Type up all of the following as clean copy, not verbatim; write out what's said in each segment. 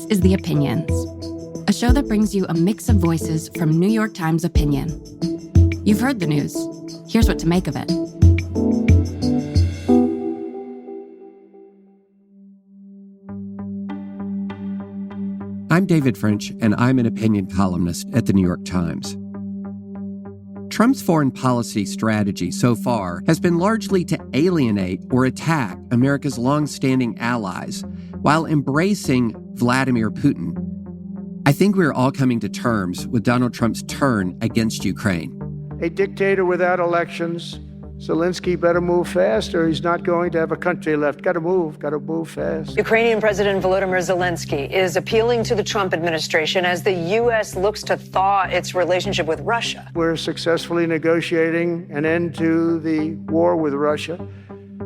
This is The Opinions, a show that brings you a mix of voices from New York Times Opinion. You've heard the news. Here's what to make of it. I'm David French, and I'm an opinion columnist at the New York Times. Trump's foreign policy strategy so far has been largely to alienate or attack America's longstanding allies while embracing Vladimir Putin. I think we're all coming to terms with Donald Trump's turn against Ukraine. A dictator without elections. Zelensky better move fast or he's not going to have a country left. Got to move fast. Ukrainian President Volodymyr Zelensky is appealing to the Trump administration as the U.S. looks to thaw its relationship with Russia. We're successfully negotiating an end to the war with Russia,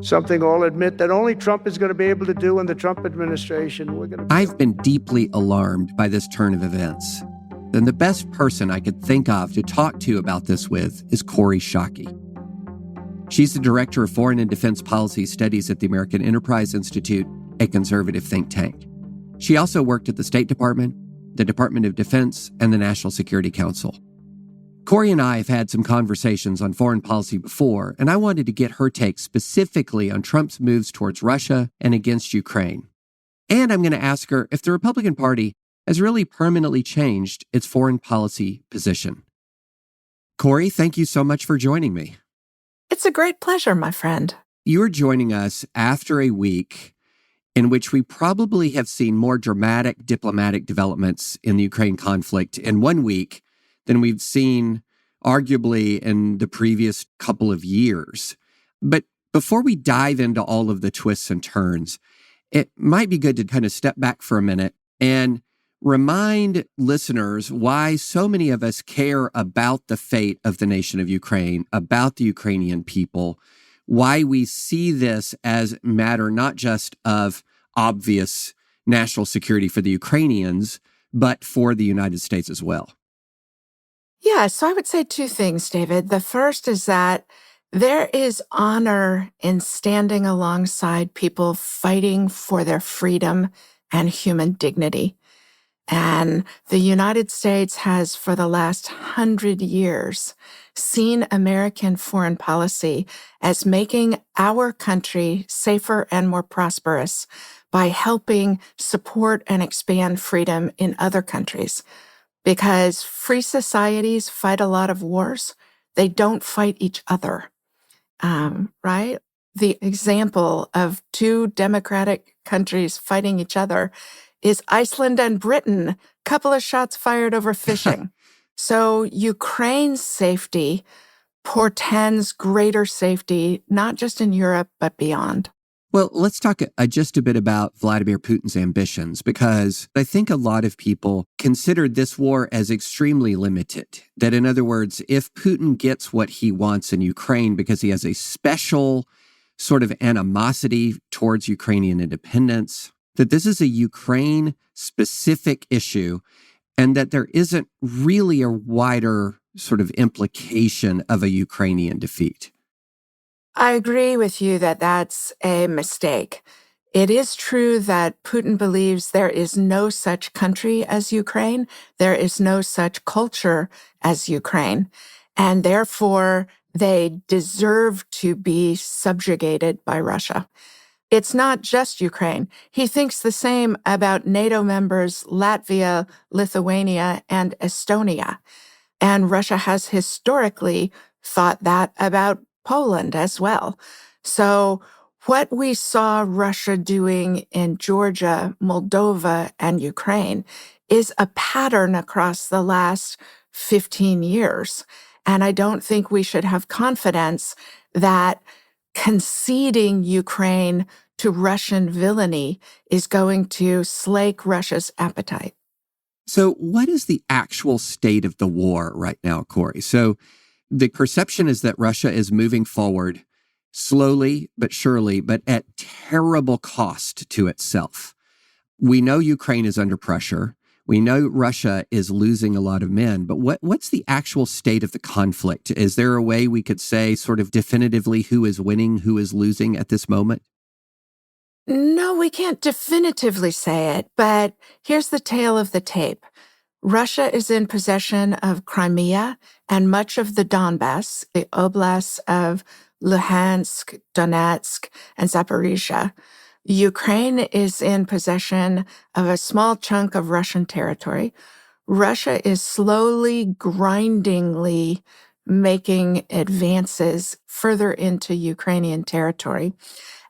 something I'll admit that only Trump is going to be able to do in the Trump administration. I've been deeply alarmed by this turn of events. And the best person I could think of to talk to about this with is Kori Schake. She's the director of Foreign and Defense Policy Studies at the American Enterprise Institute, a conservative think tank. She also worked at the State Department, the Department of Defense, and the National Security Council. Kori and I have had some conversations on foreign policy before, and I wanted to get her take specifically on Trump's moves towards Russia and against Ukraine. And I'm going to ask her if the Republican Party has really permanently changed its foreign policy position. Kori, thank you so much for joining me. It's a great pleasure, my friend. You're joining us after a week in which we probably have seen more dramatic diplomatic developments in the Ukraine conflict in 1 week than we've seen arguably in the previous couple of years. But before we dive into all of the twists and turns, it might be good to kind of step back for a minute and remind listeners why so many of us care about the fate of the nation of Ukraine, about the Ukrainian people, why we see this as a matter not just of obvious national security for the Ukrainians, but for the United States as well. Yeah, so I would say two things, David. The first is that there is honor in standing alongside people fighting for their freedom and human dignity. And the United States has, for the last 100 years, seen American foreign policy as making our country safer and more prosperous by helping support and expand freedom in other countries. Because free societies fight a lot of wars. They don't fight each other, right? The example of two democratic countries fighting each other is Iceland and Britain, couple of shots fired over fishing. So Ukraine's safety portends greater safety, not just in Europe, but beyond. Well, let's talk just a bit about Vladimir Putin's ambitions, because I think a lot of people consider this war as extremely limited. That, in other words, if Putin gets what he wants in Ukraine because he has a special sort of animosity towards Ukrainian independence, that this is a Ukraine-specific issue and that there isn't really a wider sort of implication of a Ukrainian defeat. I agree with you that that's a mistake. It is true that Putin believes there is no such country as Ukraine. There is no such culture as Ukraine. And therefore, they deserve to be subjugated by Russia. It's not just Ukraine. He thinks the same about NATO members Latvia, Lithuania, and Estonia. And Russia has historically thought that about Poland as well. So what we saw Russia doing in Georgia, Moldova, and Ukraine is a pattern across the last 15 years. And I don't think we should have confidence that conceding Ukraine to Russian villainy is going to slake Russia's appetite. So what is the actual state of the war right now, Kori? So the perception is that Russia is moving forward slowly but surely, but at terrible cost to itself. We know Ukraine is under pressure. We know Russia is losing a lot of men, but what's the actual state of the conflict? Is there a way we could say sort of definitively who is winning, who is losing at this moment? No, we can't definitively say it, but here's the tale of the tape. Russia is in possession of Crimea and much of the Donbass, the oblasts of Luhansk, Donetsk, and Zaporizhia. Ukraine is in possession of a small chunk of Russian territory. Russia is slowly, grindingly making advances further into Ukrainian territory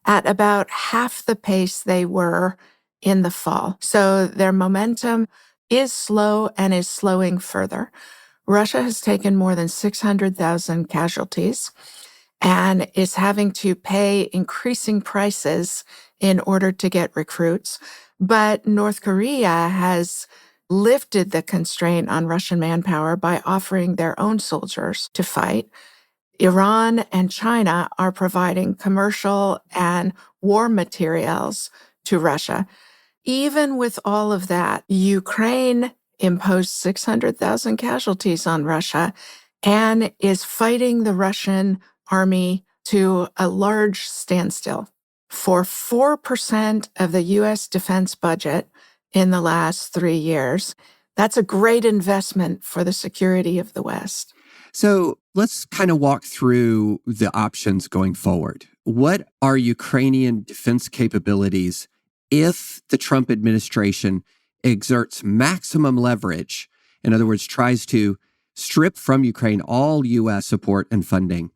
at about half the pace they were in the fall. So their momentum is slow and is slowing further. Russia has taken more than 600,000 casualties and is having to pay increasing prices in order to get recruits. But North Korea has lifted the constraint on Russian manpower by offering their own soldiers to fight. Iran and China are providing commercial and war materials to Russia. Even with all of that, Ukraine imposed 600,000 casualties on Russia and is fighting the Russian army to a large standstill. For 4% of the U.S. defense budget in the last 3 years, that's a great investment for the security of the West. So let's kind of walk through the options going forward. What are Ukrainian defense capabilities if the Trump administration exerts maximum leverage, in other words, tries to strip from Ukraine all U.S. support and funding?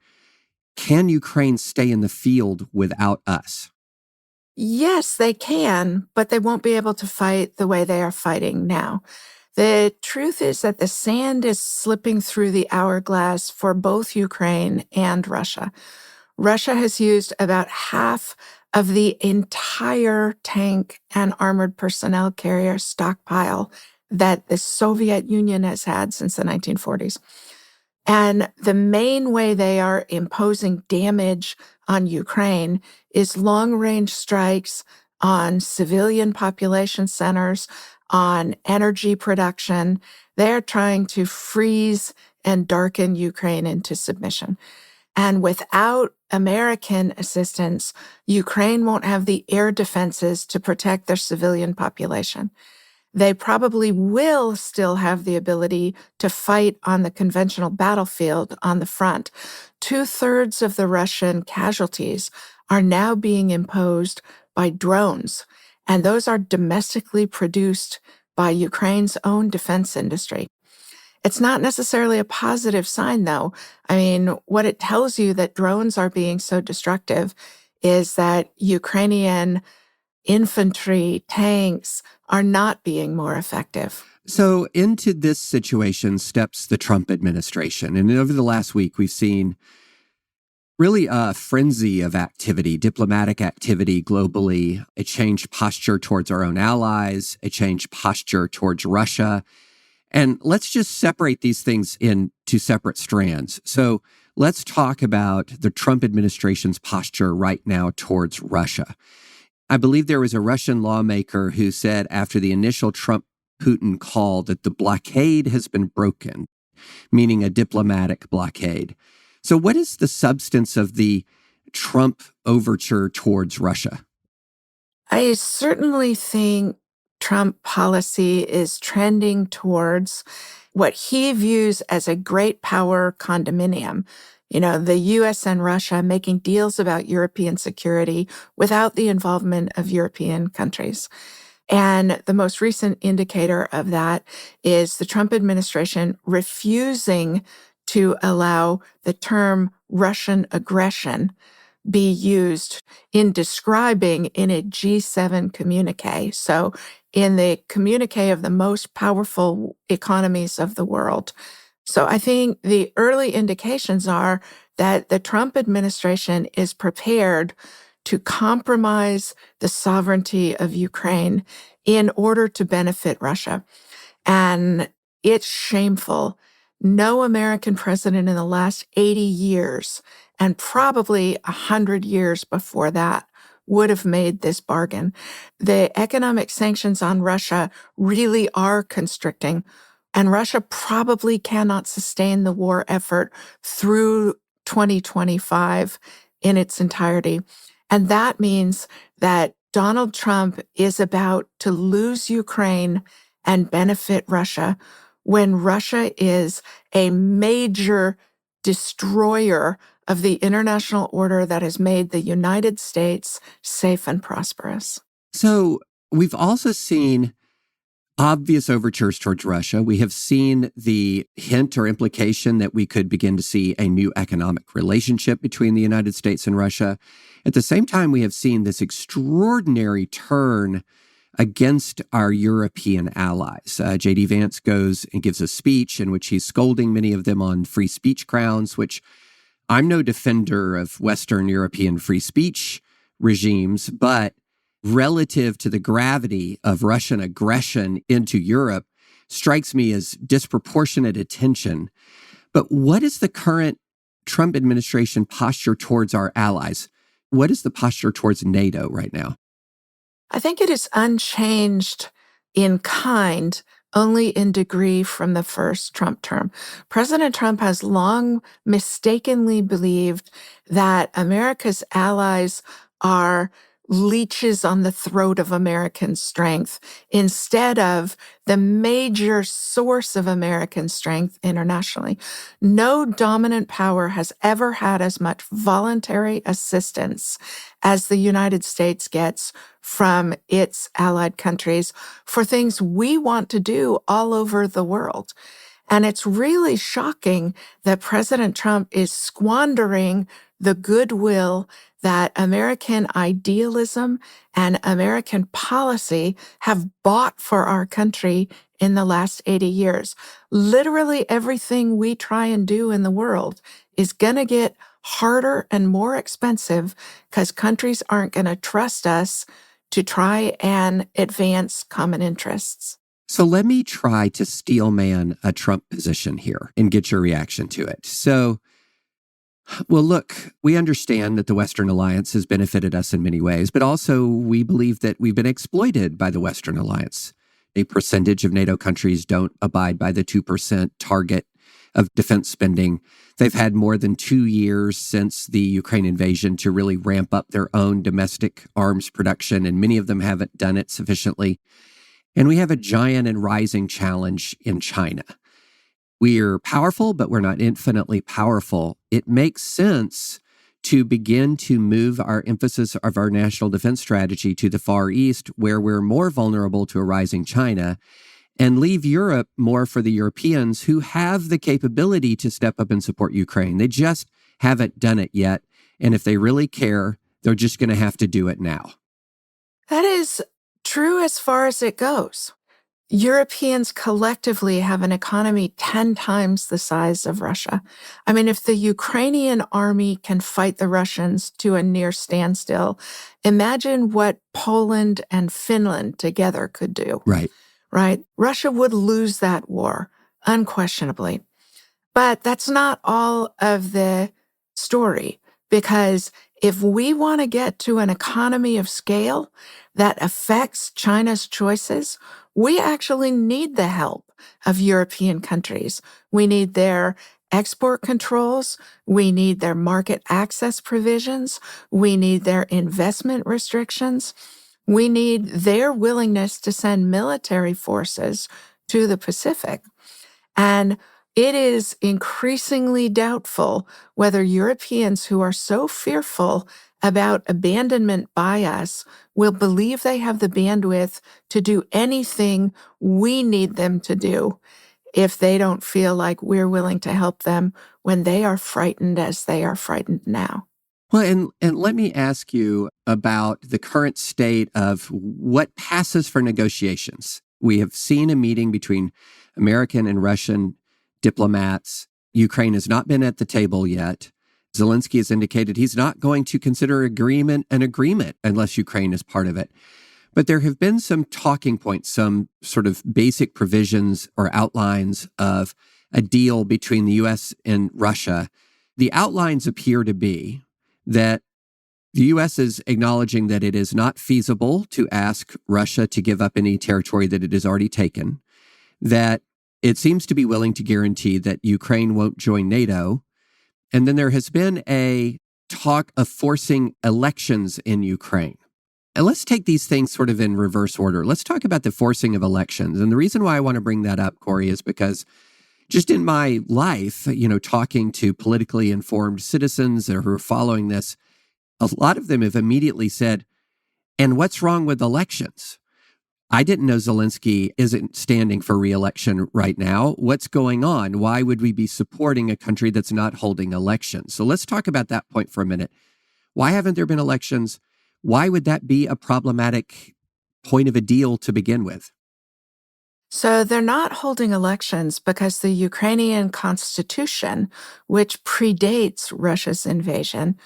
Can Ukraine stay in the field without us? Yes, they can, but they won't be able to fight the way they are fighting now. The truth is that the sand is slipping through the hourglass for both Ukraine and Russia. Russia has used about half of the entire tank and armored personnel carrier stockpile that the Soviet Union has had since the 1940s. And the main way they are imposing damage on Ukraine is long-range strikes on civilian population centers, on energy production. They're trying to freeze and darken Ukraine into submission. And without American assistance, Ukraine won't have the air defenses to protect their civilian population. They probably will still have the ability to fight on the conventional battlefield on the front. 2/3 of the Russian casualties are now being imposed by drones, and those are domestically produced by Ukraine's own defense industry. It's not necessarily a positive sign, though. I mean, what it tells you that drones are being so destructive is that Ukrainian infantry, tanks are not being more effective. So into this situation steps the Trump administration. And over the last week, we've seen really a frenzy of activity, diplomatic activity globally, a changed posture towards our own allies, a changed posture towards Russia. And let's just separate these things into separate strands. So let's talk about the Trump administration's posture right now towards Russia. I believe there was a Russian lawmaker who said after the initial Trump-Putin call that the blockade has been broken, meaning a diplomatic blockade. So what is the substance of the Trump overture towards Russia? I certainly think Trump policy is trending towards what he views as a great power condominium. You know, the US and Russia making deals about European security without the involvement of European countries. And the most recent indicator of that is the Trump administration refusing to allow the term Russian aggression be used in describing in a G7 communique. So in the communique of the most powerful economies of the world. So I think the early indications are that the Trump administration is prepared to compromise the sovereignty of Ukraine in order to benefit Russia. And it's shameful. No American president in the last 80 years, and probably 100 years before that, would have made this bargain. The economic sanctions on Russia really are constricting, and Russia probably cannot sustain the war effort through 2025 in its entirety. And that means that Donald Trump is about to lose Ukraine and benefit Russia when Russia is a major destroyer of the international order that has made the United States safe and prosperous. So we've also seen obvious overtures towards Russia. We have seen the hint or implication that we could begin to see a new economic relationship between the United States and Russia. At the same time, we have seen this extraordinary turn against our European allies. J.D. Vance goes and gives a speech in which he's scolding many of them on free speech grounds, which I'm no defender of Western European free speech regimes, but relative to the gravity of Russian aggression into Europe, strikes me as disproportionate attention. But what is the current Trump administration posture towards our allies? What is the posture towards NATO right now? I think it is unchanged in kind, only in degree from the first Trump term. President Trump has long mistakenly believed that America's allies are leeches on the throat of American strength instead of the major source of American strength internationally. No dominant power has ever had as much voluntary assistance as the United States gets from its allied countries for things we want to do all over the world. And it's really shocking that President Trump is squandering the goodwill that American idealism and American policy have bought for our country in the last 80 years. Literally everything we try and do in the world is going to get harder and more expensive because countries aren't going to trust us to try and advance common interests. So let me try to steelman a Trump position here and get your reaction to it. So, well, look, we understand that the Western alliance has benefited us in many ways, but also we believe that we've been exploited by the Western alliance. A percentage of NATO countries don't abide by the 2% target of defense spending. They've had more than 2 years since the Ukraine invasion to really ramp up their own domestic arms production, and many of them haven't done it sufficiently. And we have a giant and rising challenge in China. We're powerful, but we're not infinitely powerful. It makes sense to begin to move our emphasis of our national defense strategy to the Far East, where we're more vulnerable to a rising China, and leave Europe more for the Europeans who have the capability to step up and support Ukraine. They just haven't done it yet. And if they really care, they're just going to have to do it now. That is true as far as it goes. Europeans collectively have an economy 10 times the size of Russia. I mean, if the Ukrainian army can fight the Russians to a near standstill, imagine what Poland and Finland together could do. Right? Russia would lose that war, unquestionably. But that's not all of the story, because if we want to get to an economy of scale that affects China's choices, we actually need the help of European countries. We need their export controls. We need their market access provisions. We need their investment restrictions. We need their willingness to send military forces to the Pacific. And it is increasingly doubtful whether Europeans who are so fearful about abandonment by us will believe they have the bandwidth to do anything we need them to do if they don't feel like we're willing to help them when they are frightened as they are frightened now. Well, and let me ask you about the current state of what passes for negotiations. We have seen a meeting between American and Russian diplomats. Ukraine has not been at the table yet. Zelensky has indicated he's not going to consider an agreement unless Ukraine is part of it. But there have been some talking points, some sort of basic provisions or outlines of a deal between the U.S. and Russia. The outlines appear to be that the U.S. is acknowledging that it is not feasible to ask Russia to give up any territory that it has already taken, that it seems to be willing to guarantee that Ukraine won't join NATO. And then there has been a talk of forcing elections in Ukraine. And let's take these things sort of in reverse order. Let's talk about the forcing of elections. And the reason why I want to bring that up, Kori, is because just in my life, talking to politically informed citizens who are following this, a lot of them have immediately said, and what's wrong with elections? I didn't know Zelensky isn't standing for re-election right now. What's going on? Why would we be supporting a country that's not holding elections? So let's talk about that point for a minute. Why haven't there been elections? Why would that be a problematic point of a deal to begin with? So they're not holding elections because the Ukrainian constitution, which predates Russia's invasion,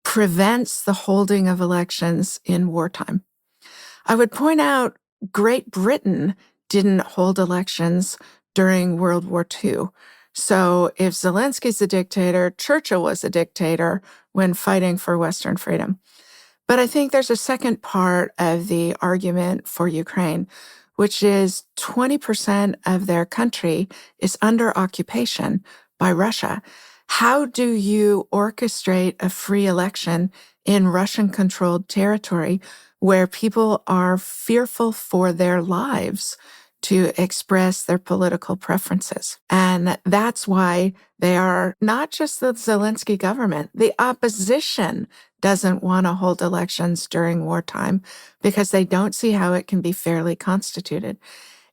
prevents the holding of elections in wartime. I would point out Great Britain didn't hold elections during World War II. So if Zelensky's a dictator, Churchill was a dictator when fighting for Western freedom. But I think there's a second part of the argument for Ukraine, which is 20% of their country is under occupation by Russia. How do you orchestrate a free election in Russian-controlled territory where people are fearful for their lives to express their political preferences? And that's why they are not just the Zelensky government, the opposition doesn't want to hold elections during wartime because they don't see how it can be fairly constituted.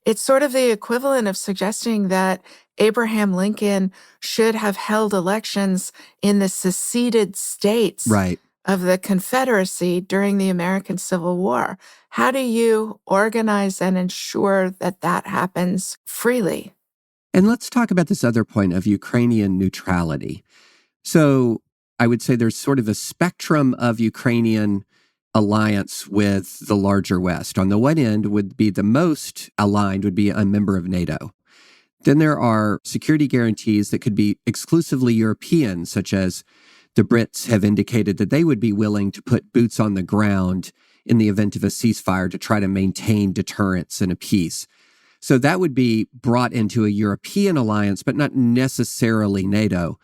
It's sort of the equivalent of suggesting that Abraham Lincoln should have held elections in the seceded states Right. of the Confederacy during the American Civil War. How do you organize and ensure that that happens freely? And let's talk about this other point of Ukrainian neutrality. So I would say there's sort of a spectrum of Ukrainian alliance with the larger West. On the one end would be the most aligned would be a member of NATO. Then there are security guarantees that could be exclusively European, such as the Brits have indicated that they would be willing to put boots on the ground in the event of a ceasefire to try to maintain deterrence and a peace. So that would be brought into a European alliance, but not necessarily NATO.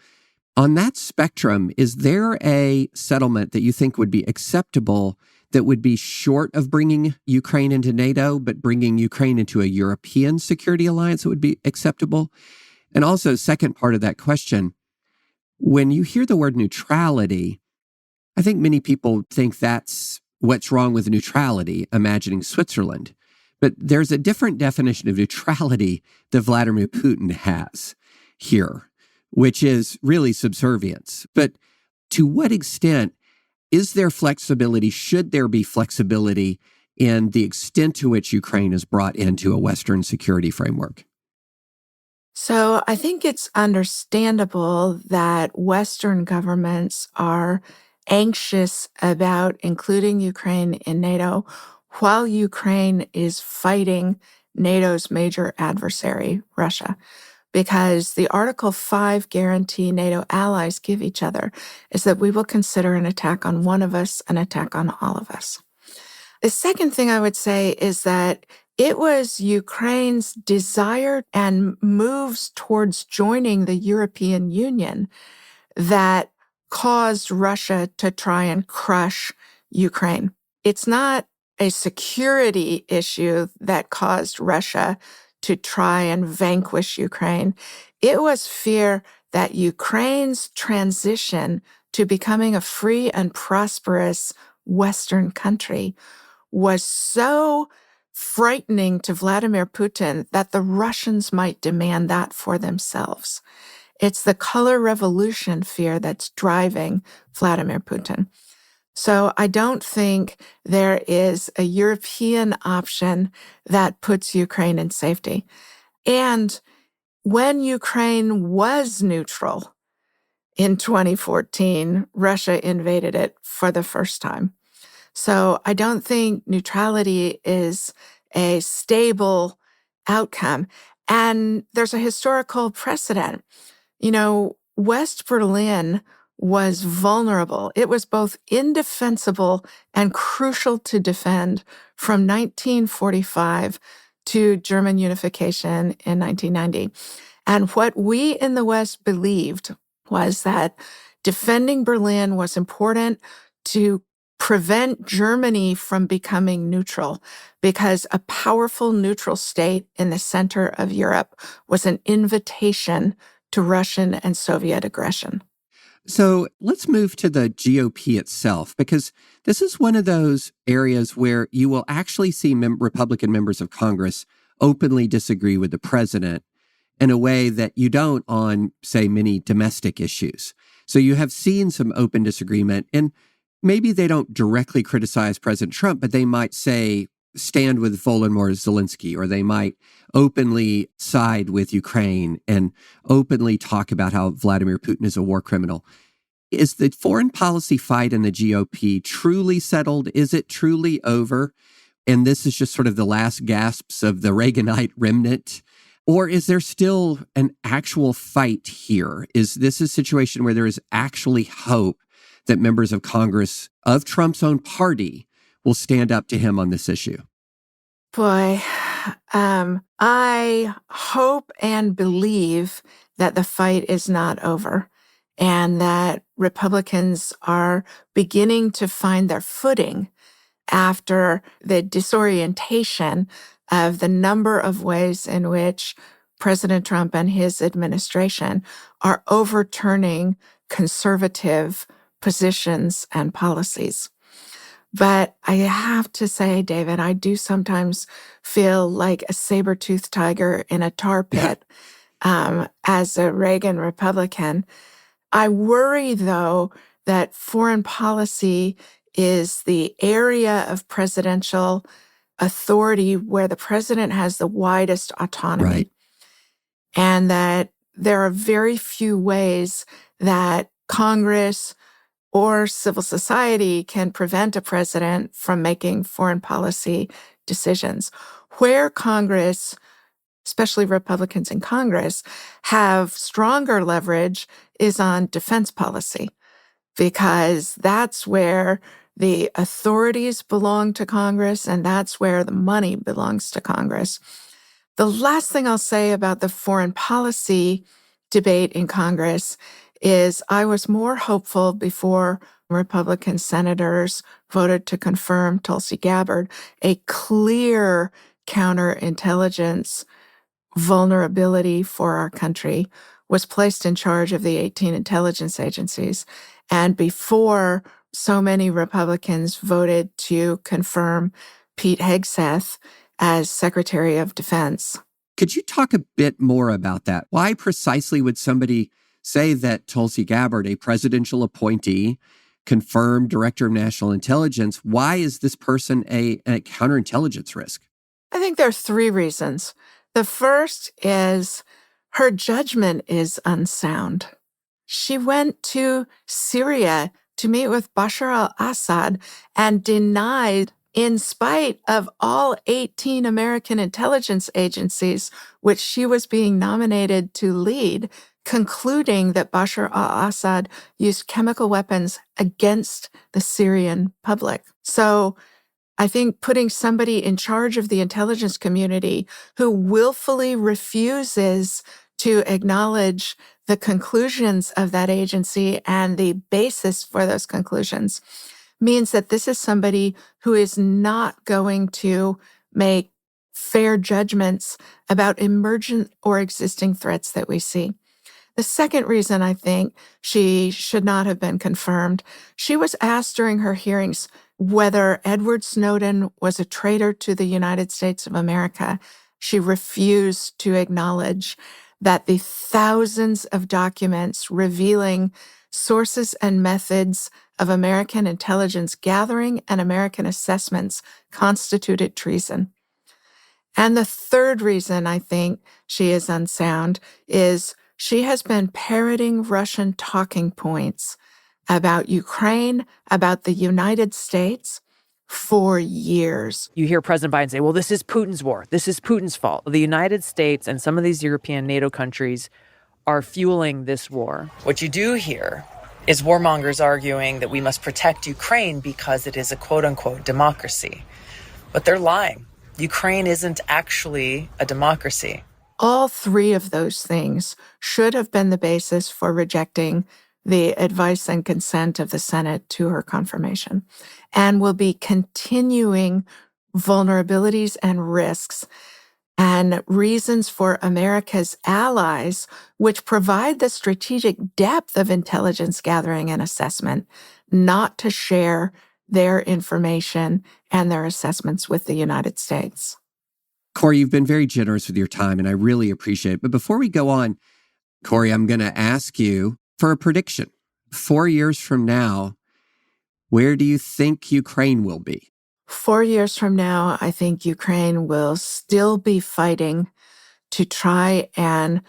On that spectrum, is there a settlement that you think would be acceptable that would be short of bringing Ukraine into NATO, but bringing Ukraine into a European security alliance that would be acceptable? And also, second part of that question, when you hear the word neutrality, I think many people think that's what's wrong with neutrality, imagining Switzerland. But there's a different definition of neutrality that Vladimir Putin has here, which is really subservience. But to what extent is there flexibility? Should there be flexibility in the extent to which Ukraine is brought into a Western security framework? So I think it's understandable that Western governments are anxious about including Ukraine in NATO while Ukraine is fighting NATO's major adversary, Russia. Because the Article 5 guarantee NATO allies give each other is that we will consider an attack on one of us an attack on all of us. The second thing I would say is that it was Ukraine's desire and moves towards joining the European Union that caused Russia to try and crush Ukraine. It's not a security issue that caused Russia to try and vanquish Ukraine. It was fear that Ukraine's transition to becoming a free and prosperous Western country was so frightening to Vladimir Putin that the Russians might demand that for themselves. It's the color revolution fear that's driving Vladimir Putin. So I don't think there is a European option that puts Ukraine in safety. And when Ukraine was neutral in 2014, Russia invaded it for the first time. So I don't think neutrality is a stable outcome. And there's a historical precedent. West Berlin was vulnerable. It was both indefensible and crucial to defend from 1945 to German unification in 1990. And what we in the West believed was that defending Berlin was important to prevent Germany from becoming neutral, because a powerful neutral state in the center of Europe was an invitation to Russian and Soviet aggression. So let's move to the GOP itself, because this is one of those areas where you will actually see Republican members of Congress openly disagree with the president in a way that you don't on, say, many domestic issues. So you have seen some open disagreement, and maybe they don't directly criticize President Trump, but they might say, stand with Volodymyr Zelensky, or they might openly side with Ukraine and openly talk about how Vladimir Putin is a war criminal. Is the foreign policy fight in the GOP truly settled? Is it truly over? And this is just sort of the last gasps of the Reaganite remnant? Or is there still an actual fight here? Is this a situation where there is actually hope that members of Congress of Trump's own party will stand up to him on this issue? Boy, I hope and believe that the fight is not over and that Republicans are beginning to find their footing after the disorientation of the number of ways in which President Trump and his administration are overturning conservative positions and policies. But I have to say, David, I do sometimes feel like a saber-toothed tiger in a tar pit as a Reagan Republican. I worry, though, that foreign policy is the area of presidential authority where the president has the widest autonomy. Right. And that there are very few ways that Congress or civil society can prevent a president from making foreign policy decisions. Where Congress, especially Republicans in Congress, have stronger leverage is on defense policy, because that's where the authorities belong to Congress and that's where the money belongs to Congress. The last thing I'll say about the foreign policy debate in Congress is I was more hopeful before Republican senators voted to confirm Tulsi Gabbard, a clear counterintelligence vulnerability for our country, was placed in charge of the 18 intelligence agencies. And before so many Republicans voted to confirm Pete Hegseth as Secretary of Defense. Could you talk a bit more about that? Why precisely would somebody say that Tulsi Gabbard, a presidential appointee, confirmed Director of National Intelligence, why is this person a counterintelligence risk? I think there are three reasons. The first is her judgment is unsound. She went to Syria to meet with Bashar al-Assad and denied, in spite of all 18 American intelligence agencies, which she was being nominated to lead, concluding that Bashar al-Assad used chemical weapons against the Syrian public. So I think putting somebody in charge of the intelligence community who willfully refuses to acknowledge the conclusions of that agency and the basis for those conclusions means that this is somebody who is not going to make fair judgments about emergent or existing threats that we see. The second reason I think she should not have been confirmed, she was asked during her hearings whether Edward Snowden was a traitor to the United States of America. She refused to acknowledge that the thousands of documents revealing sources and methods of American intelligence gathering and American assessments constituted treason. And the third reason I think she is unsound is she has been parroting Russian talking points about Ukraine, about the United States for years. You hear President Biden say, well, this is Putin's war. This is Putin's fault. The United States and some of these European NATO countries are fueling this war. What you do hear is warmongers arguing that we must protect Ukraine because it is a quote-unquote democracy. But they're lying. Ukraine isn't actually a democracy. All three of those things should have been the basis for rejecting the advice and consent of the Senate to her confirmation, and will be continuing vulnerabilities and risks and reasons for America's allies, which provide the strategic depth of intelligence gathering and assessment, not to share their information and their assessments with the United States. Kori, you've been very generous with your time, and I really appreciate it. But before we go on, Kori, I'm going to ask you for a prediction. 4 years from now, where do you think Ukraine will be? 4 years from now, I think Ukraine will still be fighting to try and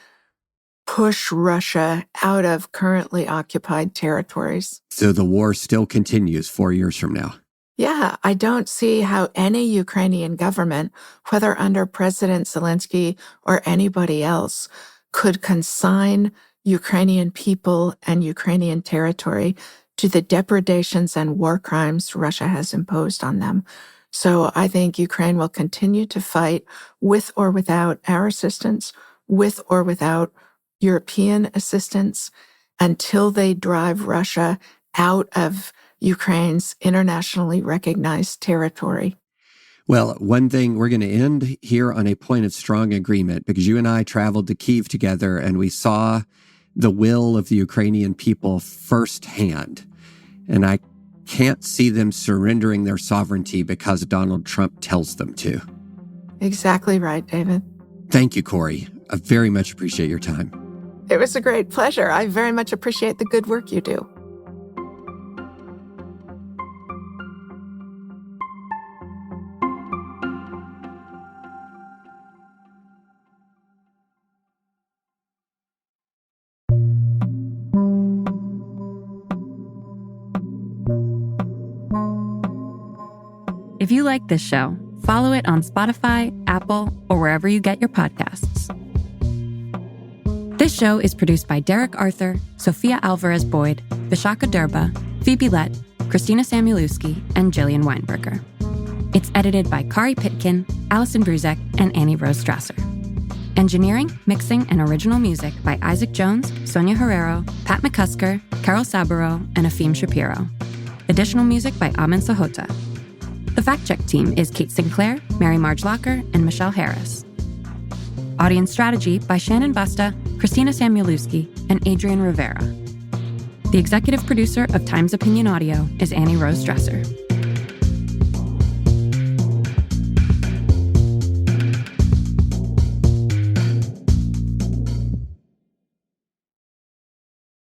push Russia out of currently occupied territories. So the war still continues 4 years from now. Yeah, I don't see how any Ukrainian government, whether under President Zelensky or anybody else, could consign Ukrainian people and Ukrainian territory to the depredations and war crimes Russia has imposed on them. So I think Ukraine will continue to fight with or without our assistance, with or without European assistance, until they drive Russia out of Ukraine's internationally recognized territory. Well, one thing, we're going to end here on a point of strong agreement, because you and I traveled to Kyiv together and we saw the will of the Ukrainian people firsthand. And I can't see them surrendering their sovereignty because Donald Trump tells them to. Exactly right, David. Thank you, Kori. I very much appreciate your time. It was a great pleasure. I very much appreciate the good work you do. If you like this show, follow it on Spotify, Apple, or wherever you get your podcasts. This show is produced by Derek Arthur, Sophia Alvarez-Boyd, Vishaka Durba, Phoebe Lett, Christina Samuelewski, and Jillian Weinberger. It's edited by Kari Pitkin, Allison Bruzek, and Annie Rose Strasser. Engineering, mixing, and original music by Isaac Jones, Sonia Herrero, Pat McCusker, Carol Saburo, and Afim Shapiro. Additional music by Amin Sahota. The fact-check team is Kate Sinclair, Mary Marge Locker, and Michelle Harris. Audience strategy by Shannon Busta, Christina Samuelewski, and Adrian Rivera. The executive producer of Times Opinion Audio is Annie Rose Dresser.